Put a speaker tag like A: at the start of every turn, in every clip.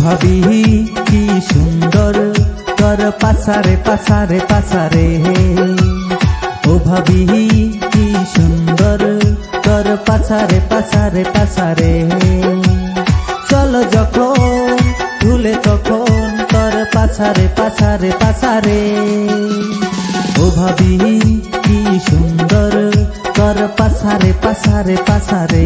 A: ভাবি কি সুন্দর তোর পাসারে পাসারে পাসারে। ও ভাবি কি সুন্দর তোর পাসারে পাসারে পাসারে। চলো যখন ভুলে তখন তোর পাসারে পাসারে পাসারে। ও ভাবি কি সুন্দর তোর পাসারে পাসারে পাসারে।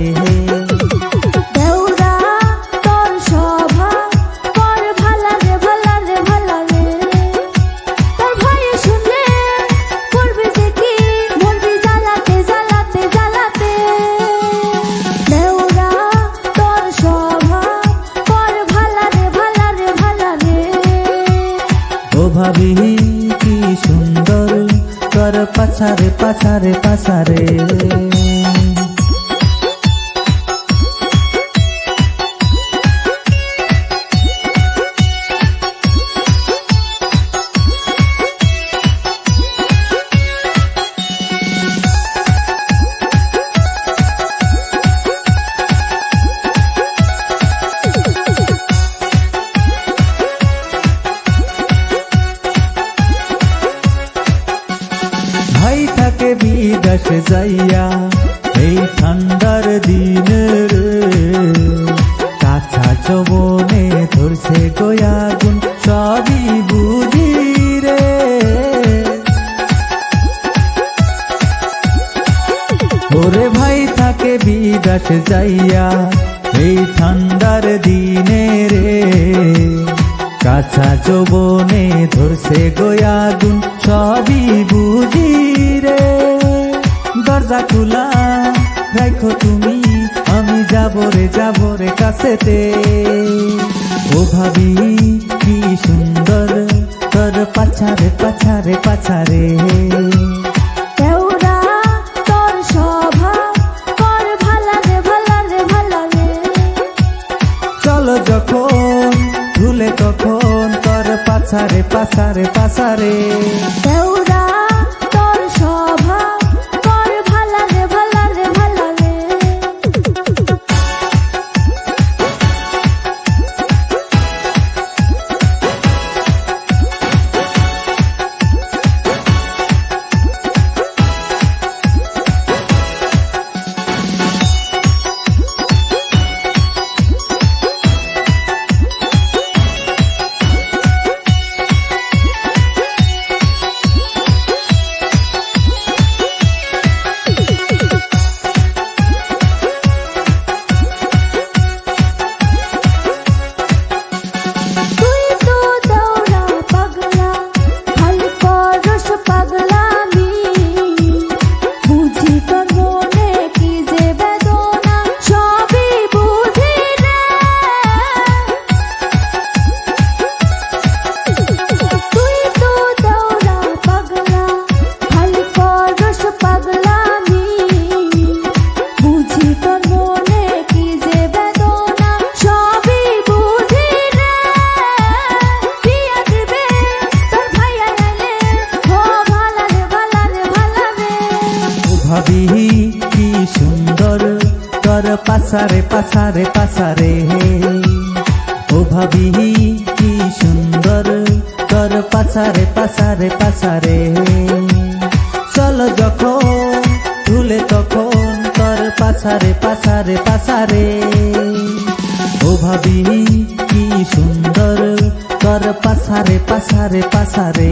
A: ভাবি কি সুন্দর তোর পাছারে পাছারে পাছারে। ভাই থাকে বিদেশে যাইয়া এই ঠান্ডার দিনের। কাছা যৌবনে ধরছে গোয়াগুন সবই বুঝি রে। ওরে ভাই থাকে বিদেশে যাইয়া এই ঠান্ডার দিনে রে। কাছা যৌবনে ধরছে গোয়াগুন সবই বুঝি রে। দরজা খোলা রাখো তুমি আমি যাবো রে কাছেতে। ও ভাবি কি সুন্দর তোর পাছারে পাছারে পাছারে। চলো যখন ভুলে তখন তোর পাছারে পাছারে পাছারে। ভাবি কি সুন্দর তোর পাছারে পাছারে পাছারে। ও ভাবি কি সুন্দর তোর পাছারে পাছারে পাছারে। চলো যখন ভুলে তখন তোর পাছারে পাছারে পাছারে। ও ভাবি কি সুন্দর তোর পাছারে পাছারে পাছারে।